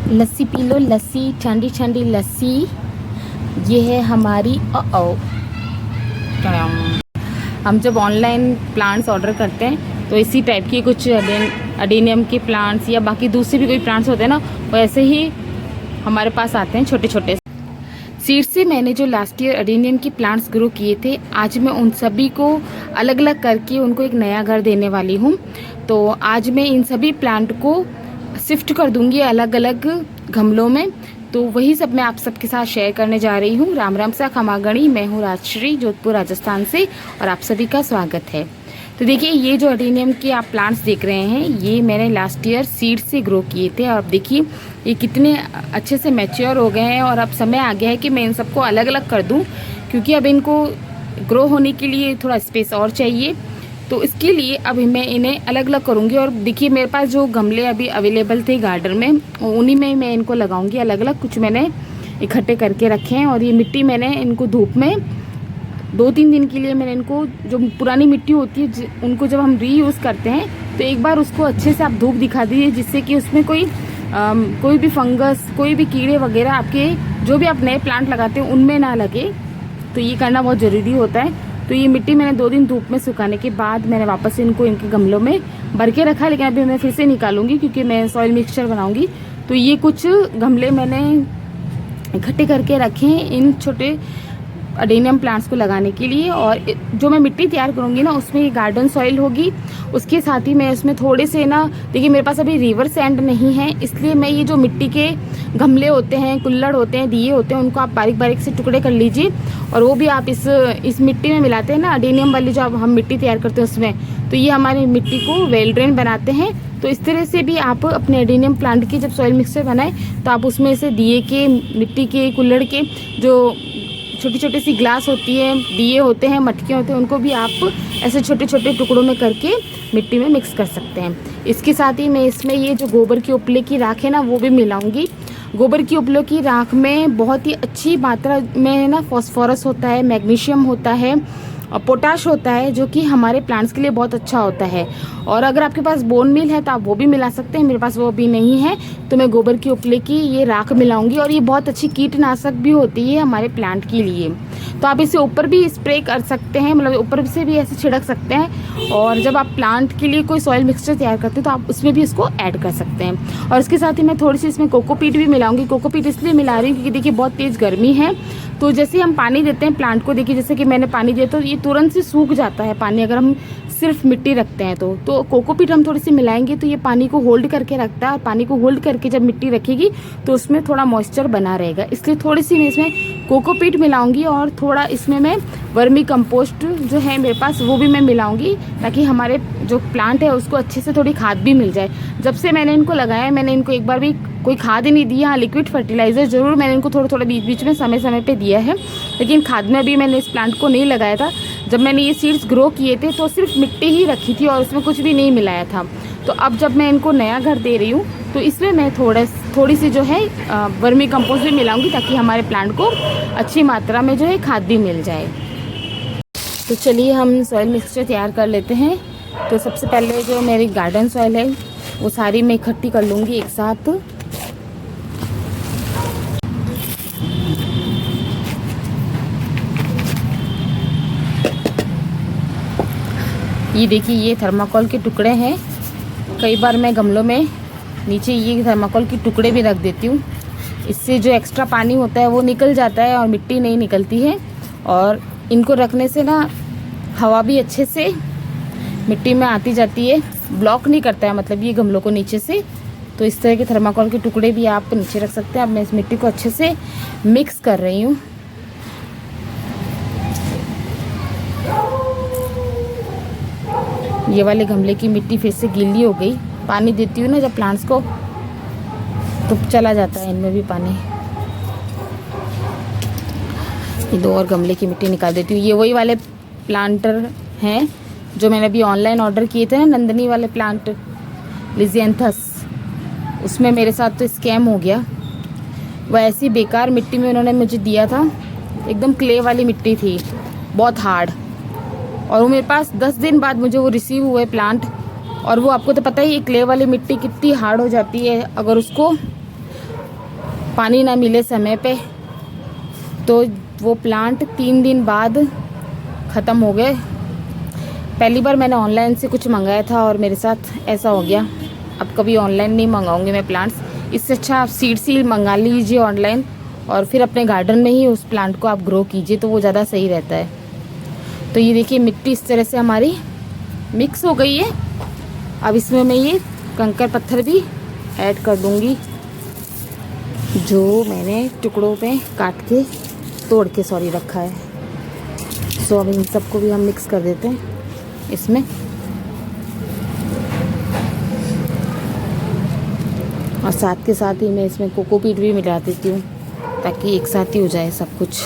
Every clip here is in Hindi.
लस्सी पी लो, लस्सी, ठंडी ठंडी लस्सी। ये है हमारी हम जब ऑनलाइन प्लांट्स ऑर्डर करते हैं तो इसी टाइप की कुछ अडेनियम के प्लांट्स या बाकी दूसरे भी कोई प्लांट्स होते हैं ना, वैसे ही हमारे पास आते हैं छोटे छोटे सीड से। मैंने जो लास्ट ईयर अडेनियम के प्लांट्स ग्रो किए थे, आज मैं उन सभी को अलग अलग करके उनको एक नया घर देने वाली हूँ। तो आज मैं इन सभी प्लांट को शिफ्ट कर दूंगी अलग अलग गमलों में। तो वही सब मैं आप सबके साथ शेयर करने जा रही हूँ। राम राम सा खमागणी, मैं हूँ राजश्री, जोधपुर राजस्थान से, और आप सभी का स्वागत है। तो देखिए, ये जो अडेनियम के आप प्लांट्स देख रहे हैं, ये मैंने लास्ट ईयर सीड से ग्रो किए थे। और अब देखिए ये कितने अच्छे से मैच्योर हो गए हैं। और अब समय आ गया है कि मैं इन सबको अलग अलग कर दूँ, क्योंकि अब इनको ग्रो होने के लिए थोड़ा स्पेस और चाहिए। तो इसके लिए अब मैं इन्हें अलग अलग करूँगी। और देखिए, मेरे पास जो गमले अभी अवेलेबल थे गार्डन में, उन्हीं में मैं इनको लगाऊंगी अलग अलग। कुछ मैंने इकट्ठे करके रखे हैं। और ये मिट्टी मैंने इनको धूप में 2-3 दिन के लिए मैंने इनको, जो पुरानी मिट्टी होती है उनको जब हम रीयूज़ करते हैं तो एक बार उसको अच्छे से आप धूप दिखा दीजिए, जिससे कि उसमें कोई भी फंगस, कोई भी कीड़े वगैरह आपके जो भी आप नए प्लांट लगाते हैं उनमें ना लगे। तो ये करना बहुत ज़रूरी होता है। तो ये मिट्टी मैंने 2 दिन धूप में सुखाने के बाद मैंने वापस इनको इनके गमलों में भर के रखा। लेकिन अभी मैं फिर से निकालूंगी क्योंकि मैं सॉइल मिक्सचर बनाऊंगी। तो ये कुछ गमले मैंने इकट्ठे करके रखे हैं इन छोटे अडेनियम प्लांट्स को लगाने के लिए। और जो मैं मिट्टी तैयार करूँगी ना, उसमें गार्डन सॉइल होगी। उसके साथ ही मैं इसमें थोड़े से ना, देखिए मेरे पास अभी रिवर सैंड नहीं है, इसलिए मैं ये जो मिट्टी के गमले होते हैं, कुल्लड़ होते हैं, दिए होते हैं, उनको आप बारीक बारीक से टुकड़े कर लीजिए। और वो भी आप इस मिट्टी में मिलाते हैं ना, अडेनियम वाली जो हम मिट्टी तैयार करते हैं उसमें, तो ये हमारी मिट्टी को वेल ड्रेन बनाते हैं। तो इस तरह से भी आप अपने अडेनियम प्लांट की जब सॉइल मिक्सचर बनाएं तो आप उसमें से दिए के, मिट्टी के, कुल्हड़ के जो छोटी छोटी सी ग्लास होती है, दिए होते हैं, मटकियाँ होते हैं, उनको भी आप ऐसे छोटे छोटे टुकड़ों में करके मिट्टी में मिक्स कर सकते हैं। इसके साथ ही मैं इसमें ये जो गोबर की उपले की राख है ना, वो भी मिलाऊंगी। गोबर की उपलों की राख में बहुत ही अच्छी मात्रा में ना फॉस्फोरस होता है, मैग्नीशियम होता है और पोटाश होता है, जो कि हमारे प्लांट्स के लिए बहुत अच्छा होता है। और अगर आपके पास बोन मील है तो आप वो भी मिला सकते हैं। मेरे पास वो भी नहीं है, तो मैं गोबर की उपले की ये राख मिलाऊंगी। और ये बहुत अच्छी कीटनाशक भी होती है हमारे प्लांट के लिए। तो आप इसे ऊपर भी स्प्रे कर सकते हैं, मतलब ऊपर से भी ऐसे छिड़क सकते हैं। और जब आप प्लांट के लिए कोई सॉइल मिक्सचर तैयार करते हैं तो आप उसमें भी इसको ऐड कर सकते हैं। और इसके साथ ही मैं थोड़ी सी इसमें कोकोपीट भी मिलाऊंगी। कोकोपीट इसलिए मिला रही हूँ क्योंकि देखिए बहुत तेज़ गर्मी है। तो जैसे हम पानी देते हैं प्लांट को, देखिए जैसे कि मैंने पानी दिया तो ये तुरंत से सूख जाता है पानी, अगर हम सिर्फ मिट्टी रखते हैं तो कोकोपीट हम थोड़ी सी मिलाएंगे तो ये पानी को होल्ड करके रखता है। और पानी को होल्ड करके जब मिट्टी रखेगी तो उसमें थोड़ा मॉइस्चर बना रहेगा, इसलिए थोड़ी सी मैं इसमें कोकोपीट मिलाऊंगी। और थोड़ा इसमें मैं वर्मी कंपोस्ट जो है मेरे पास, वो भी मैं मिलाऊंगी, ताकि हमारे जो प्लांट है उसको अच्छे से थोड़ी खाद भी मिल जाए। जब से मैंने इनको लगाया, मैंने इनको एक बार भी कोई खाद ही नहीं दी। हाँ, लिक्विड फर्टिलाइज़र ज़रूर मैंने इनको थोड़ा थोड़ा बीच बीच में समय समय पे दिया है, लेकिन खाद में भी मैंने इस प्लांट को नहीं लगाया था। जब मैंने ये सीड्स ग्रो किए थे तो सिर्फ मिट्टी ही रखी थी और उसमें कुछ भी नहीं मिलाया था। तो अब जब मैं इनको नया घर दे रही हूँ तो इसमें मैं थोड़ी सी जो है वर्मी कंपोस्ट भी मिलाऊंगी, ताकि हमारे प्लांट को अच्छी मात्रा में जो है खाद भी मिल जाए। तो चलिए हम सॉइल मिक्सचर तैयार कर लेते हैं। तो सबसे पहले जो मेरी गार्डन सॉइल है वो सारी मैं इकट्ठी कर लूँगी एक साथ। ये देखिए, ये थर्माकोल के टुकड़े हैं। कई बार मैं गमलों में नीचे ये थर्माकोल के टुकड़े भी रख देती हूँ, इससे जो एक्स्ट्रा पानी होता है वो निकल जाता है और मिट्टी नहीं निकलती है। और इनको रखने से ना हवा भी अच्छे से मिट्टी में आती जाती है, ब्लॉक नहीं करता है मतलब ये गमलों को नीचे से। तो इस तरह के थर्माकोल के टुकड़े भी आप नीचे रख सकते हैं। अब मैं इस मिट्टी को अच्छे से मिक्स कर रही हूँ। ये वाले गमले की मिट्टी फिर से गीली हो गई। पानी देती हूँ ना जब प्लांट्स को, तो चला जाता है इनमें भी पानी। ये 2 और गमले की मिट्टी निकाल देती हूँ। ये वही वाले प्लांटर हैं जो मैंने अभी ऑनलाइन ऑर्डर किए थे ना, नंदनी वाले प्लांट, लिजियंथस। उसमें मेरे साथ तो स्कैम हो गया। वह ऐसी बेकार मिट्टी में उन्होंने मुझे दिया था, एकदम क्ले वाली मिट्टी थी, बहुत हार्ड। और वो मेरे पास 10 दिन बाद मुझे वो रिसीव हुए प्लांट। और वो आपको तो पता ही है क्ले वाली मिट्टी कितनी हार्ड हो जाती है, अगर उसको पानी ना मिले समय पे तो वो प्लांट 3 दिन बाद ख़त्म हो गए। पहली बार मैंने ऑनलाइन से कुछ मंगाया था और मेरे साथ ऐसा हो गया। अब कभी ऑनलाइन नहीं मंगाऊंगी मैं प्लांट्स। इससे अच्छा आप सीड्स ही मंगा लीजिए ऑनलाइन और फिर अपने गार्डन में ही उस प्लांट को आप ग्रो कीजिए, तो वो ज़्यादा सही रहता है। तो ये देखिए मिट्टी इस तरह से हमारी मिक्स हो गई है। अब इसमें मैं ये कंकर पत्थर भी ऐड कर दूंगी जो मैंने टुकड़ों पे काट के तोड़ के रखा है। सो अब इन सबको भी हम मिक्स कर देते हैं इसमें। और साथ के साथ ही मैं इसमें कोकोपीट भी मिला देती हूँ ताकि एक साथ ही हो जाए सब कुछ।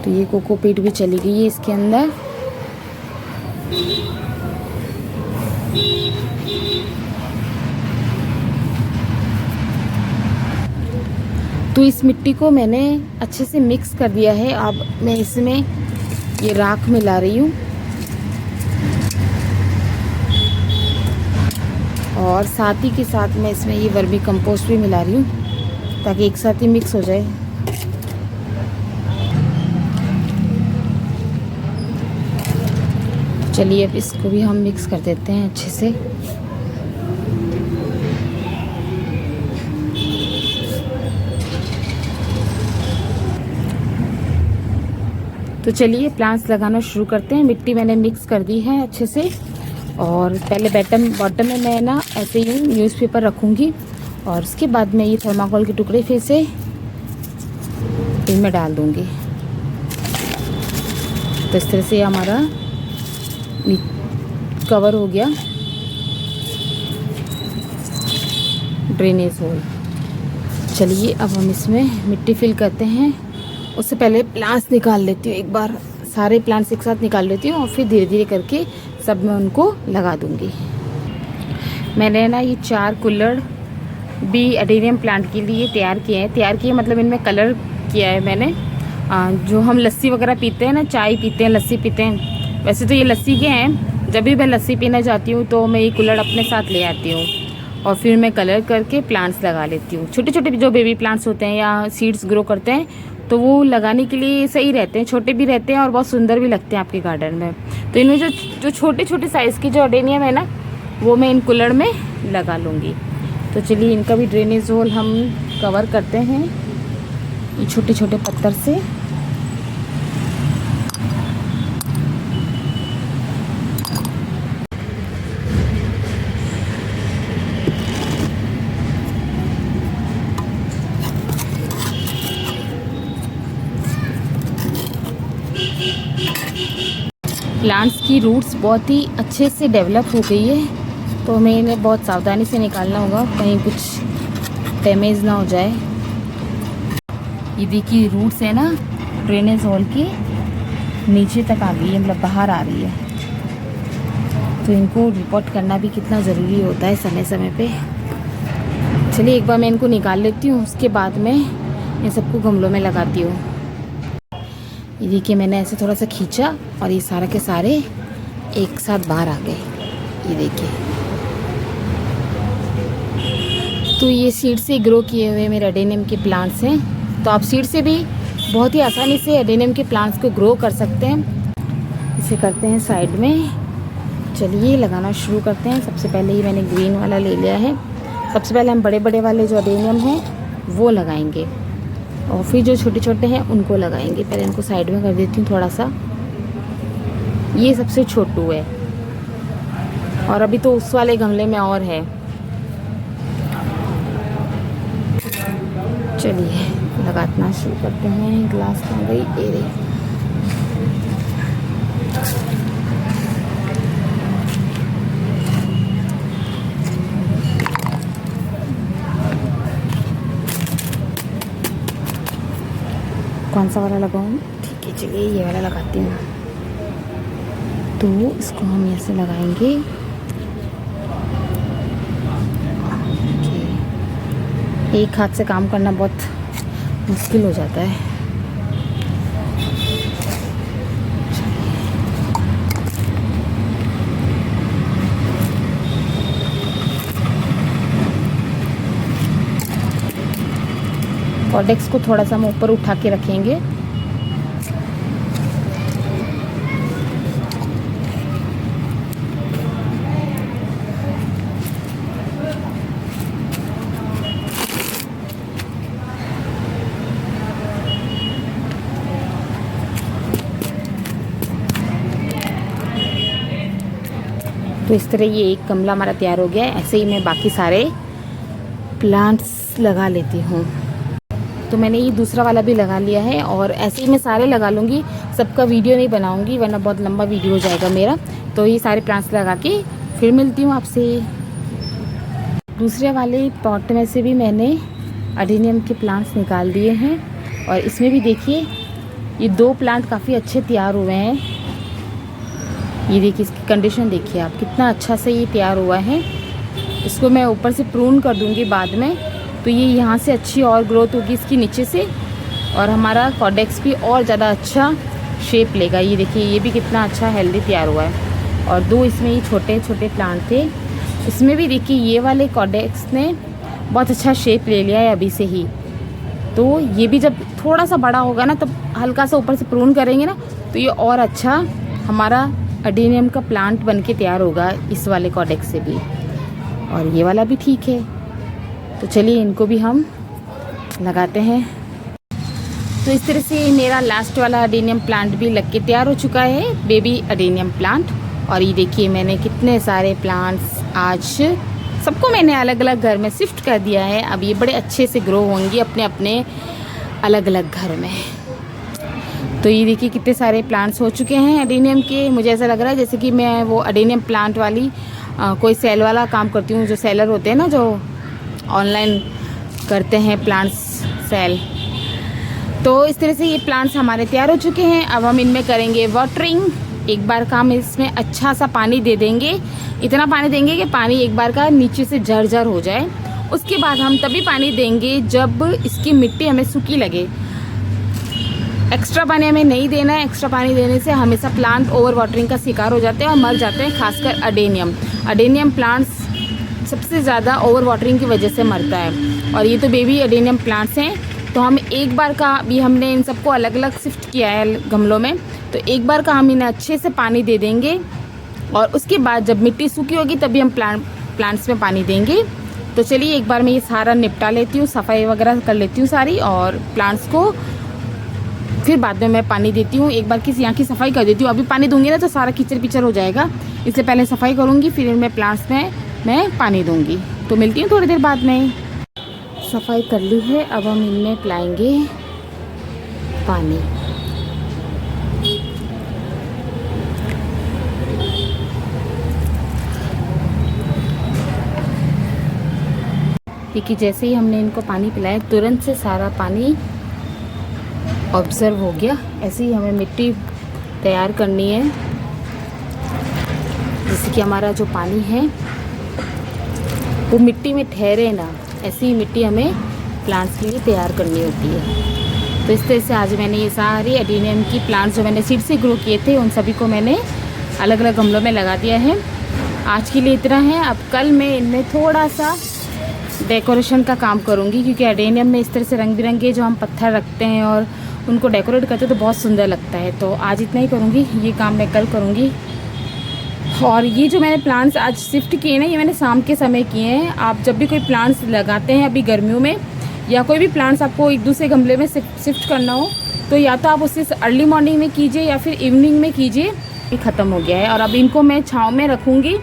तो ये कोकोपीट भी चली गई है इसके अंदर। तो इस मिट्टी को मैंने अच्छे से मिक्स कर दिया है। अब मैं इसमें ये राख मिला रही हूँ और साथ ही के साथ मैं इसमें ये वर्मी कंपोस्ट भी मिला रही हूँ ताकि एक साथ ही मिक्स हो जाए। चलिए अब इसको भी हम मिक्स कर देते हैं अच्छे से। तो चलिए प्लांट्स लगाना शुरू करते हैं। मिट्टी मैंने मिक्स कर दी है अच्छे से और पहले बॉटम में मैं ना ऐसे ही न्यूज़पेपर रखूँगी और उसके बाद मैं ये थर्माकोल के टुकड़े फिर से इनमें डाल दूँगी। तो इस तरह से हमारा कवर हो गया ड्रेनेज होल। चलिए अब हम इसमें मिट्टी फिल करते हैं। उससे पहले प्लांट्स निकाल लेती हूँ, एक बार सारे प्लांट्स एक साथ निकाल लेती हूँ और फिर धीरे धीरे करके सब में उनको लगा दूँगी। मैंने ना ये 4 कुल्हड़ भी एडेनियम प्लांट के लिए तैयार किए मतलब इनमें कलर किया है मैंने। जो हम लस्सी वगैरह पीते हैं ना, चाय पीते हैं, लस्सी पीते हैं, वैसे तो ये लस्सी के हैं। जब भी मैं लस्सी पीना चाहती हूँ तो मैं ये कुल्हड़ अपने साथ ले आती हूँ और फिर मैं कलर करके प्लांट्स लगा लेती हूँ। छोटे छोटे जो बेबी प्लांट्स होते हैं या सीड्स ग्रो करते हैं तो वो लगाने के लिए सही रहते हैं, छोटे भी रहते हैं और बहुत सुंदर भी लगते हैं आपके गार्डन में। तो इनमें जो छोटे छोटे साइज़ की जो एडेनियम है ना वो मैं इन कुल्हड़ में लगा लूँगी। तो चलिए इनका भी ड्रेनेज होल हम कवर करते हैं ये छोटे छोटे पत्थर से। प्लांट्स की रूट्स बहुत ही अच्छे से डेवलप हो गई है तो हमें इन्हें बहुत सावधानी से निकालना होगा, कहीं कुछ डैमेज ना हो जाए। ये देखिए रूट्स है ना ड्रेनेज होल के नीचे तक आ गई है, मतलब बाहर आ रही है। तो इनको रिपोर्ट करना भी कितना ज़रूरी होता है समय समय पे। चलिए एक बार मैं इनको निकाल लेती हूँ, उसके बाद में इन सबको गमलों में लगाती हूँ। ये देखिए मैंने ऐसे थोड़ा सा खींचा और ये सारा के सारे एक साथ बाहर आ गए। ये देखिए तो ये सीड से ग्रो किए हुए मेरे एडेनियम के प्लांट्स हैं। तो आप सीड से भी बहुत ही आसानी से एडेनियम के प्लांट्स को ग्रो कर सकते हैं। इसे करते हैं साइड में। चलिए लगाना शुरू करते हैं। सबसे पहले ही मैंने ग्रीन वाला ले लिया है। सबसे पहले हम बड़े बड़े वाले जो एडेनियम हैं वो लगाएंगे और फिर जो छोटे छोटे हैं उनको लगाएंगे। पहले इनको साइड में कर देती हूँ थोड़ा सा। ये सबसे छोटू है और अभी तो उस वाले गमले में और है। चलिए लगाना शुरू करते हैं। ग्लास आ गई, ये रही। कौन सा वाला लगाऊँ? ठीक है चलिए ये वाला लगाती हूँ। तो इसको हम ऐसे लगाएंगे। एक हाथ से काम करना बहुत मुश्किल हो जाता है। कॉर्डेक्स को थोड़ा सा हम ऊपर उठा के रखेंगे। तो इस तरह ये एक गमला हमारा तैयार हो गया है। ऐसे ही मैं बाकी सारे प्लांट्स लगा लेती हूँ। तो मैंने ये दूसरा वाला भी लगा लिया है और ऐसे ही मैं सारे लगा लूँगी। सबका वीडियो नहीं बनाऊँगी वरना बहुत लंबा वीडियो हो जाएगा मेरा। तो ये सारे प्लांट्स लगा के फिर मिलती हूँ आपसे। दूसरे वाले पॉट में से भी मैंने अडेनियम के प्लांट्स निकाल दिए हैं और इसमें भी देखिए ये 2 प्लांट काफ़ी अच्छे तैयार हुए हैं। ये देखिए इसकी कंडीशन देखिए आप, कितना अच्छा से ये तैयार हुआ है। इसको मैं ऊपर से प्रून कर दूंगी बाद में, तो ये यहाँ से अच्छी और ग्रोथ होगी इसकी नीचे से और हमारा कॉर्डेक्स भी और ज़्यादा अच्छा शेप लेगा। ये देखिए ये भी कितना अच्छा हेल्दी तैयार हुआ है। और 2 इसमें ये छोटे छोटे प्लांट थे, इसमें भी देखिए ये वाले कॉर्डेक्स ने बहुत अच्छा शेप ले लिया है अभी से ही। तो ये भी जब थोड़ा सा बड़ा होगा ना तब हल्का सा ऊपर से प्रून करेंगे ना तो ये और अच्छा हमारा अडेनियम का प्लांट बनके तैयार होगा इस वाले कॉर्डेक्स से भी। और ये वाला भी ठीक है। तो चलिए इनको भी हम लगाते हैं। तो इस तरह से मेरा लास्ट वाला अडेनियम प्लांट भी लग के तैयार हो चुका है, बेबी अडेनियम प्लांट। और ये देखिए मैंने कितने सारे प्लांट्स आज सबको मैंने अलग अलग घर में शिफ्ट कर दिया है। अब ये बड़े अच्छे से ग्रो होंगे अपने अपने अलग अलग घर में। तो ये देखिए कितने सारे प्लांट्स हो चुके हैं अडेनियम के। मुझे ऐसा लग रहा है जैसे कि मैं वो अडेनियम प्लांट वाली कोई सेल वाला काम करती हूँ, जो सेलर होते हैं ना जो ऑनलाइन करते हैं प्लांट्स सेल। तो इस तरह से ये प्लांट्स हमारे तैयार हो चुके हैं। अब हम इनमें करेंगे वाटरिंग। एक बार का हम इसमें अच्छा सा पानी दे देंगे, इतना पानी देंगे कि पानी एक बार का नीचे से झरझर हो जाए। उसके बाद हम तभी पानी देंगे जब इसकी मिट्टी हमें सूखी लगे। एक्स्ट्रा पानी हमें नहीं देना है। एक्स्ट्रा पानी देने से हमेशा प्लांट ओवर वाटरिंग का शिकार हो जाते हैं और मर जाते हैं, खासकर अडेनियम प्लांट्स सबसे ज़्यादा ओवर वाटरिंग की वजह से मरता है। और ये तो बेबी अडेनियम प्लांट्स हैं, तो हम एक बार का भी हमने इन सबको अलग अलग शिफ्ट किया है गमलों में, तो एक बार का हम इन्हें अच्छे से पानी दे देंगे और उसके बाद जब मिट्टी सूखी होगी तभी हम प्लांट्स में पानी देंगे। तो चलिए एक बार मैं ये सारा निपटा लेती हूँ, सफाई वगैरह कर लेती हूँ सारी, और प्लांट्स को फिर बाद में मैं पानी देती हूँ। एक बार यहाँ की सफाई कर देती हूँ। अभी पानी दूंगी ना तो सारा कीचड़ पिचड़ हो जाएगा, इसलिए पहले सफाई करूँगी फिर इनमें प्लांट्स में मैं पानी दूँगी। तो मिलती हूँ थोड़ी देर बाद में। सफाई कर ली है, अब हम इनमें पिलाएंगे पानी। क्योंकि जैसे ही हमने इनको पानी पिलाया तुरंत से सारा पानी ऑब्जर्व हो गया। ऐसे ही हमें मिट्टी तैयार करनी है, जैसे कि हमारा जो पानी है वो मिट्टी में ठहरे ना, ऐसी ही मिट्टी हमें प्लांट्स के लिए तैयार करनी होती है। तो इस तरह से आज मैंने ये सारे अडेनियम की प्लांट्स जो मैंने सीड से ग्रो किए थे उन सभी को मैंने अलग अलग गमलों में लगा दिया है। आज के लिए इतना है। अब कल मैं इनमें थोड़ा सा डेकोरेशन का काम करूँगी, क्योंकि अडेनियम में इस तरह से रंग बिरंगे जो हम पत्थर रखते हैं और उनको डेकोरेट करते हैं तो बहुत सुंदर लगता है। तो आज इतना ही करूँगी, ये काम मैं कल करूँगी। और ये जो मैंने प्लांट्स आज शिफ्ट किए ना, ये मैंने शाम के समय किए हैं। आप जब भी कोई प्लांट्स लगाते हैं अभी गर्मियों में, या कोई भी प्लांट्स आपको एक दूसरे गमले में शिफ्ट करना हो, तो या तो आप उसे अर्ली मॉर्निंग में कीजिए या फिर इवनिंग में कीजिए। ये ख़त्म हो गया है और अब इनको मैं छाँव में रखूँगी।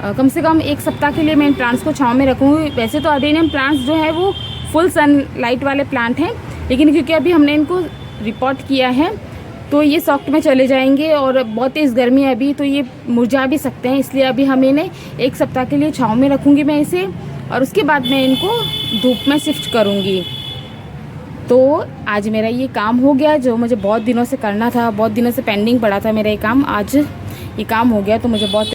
कम से कम 1 सप्ताह के लिए मैं इन प्लांट्स को छाँव में रखूँगी। वैसे तो अडेनियम प्लांट्स जो है वो फुल सनलाइट वाले प्लांट हैं, लेकिन क्योंकि अभी हमने इनको रिपोर्ट किया है तो ये सॉफ्ट में चले जाएंगे और बहुत तेज़ गर्मी है अभी, तो ये मुरझा भी सकते हैं। इसलिए अभी हम इन्हें 1 सप्ताह के लिए छाँव में रखूँगी मैं इसे, और उसके बाद मैं इनको धूप में शिफ्ट करूँगी। तो आज मेरा ये काम हो गया जो मुझे बहुत दिनों से करना था, बहुत दिनों से पेंडिंग पड़ा था मेरा ये काम। आज ये काम हो गया तो मुझे बहुत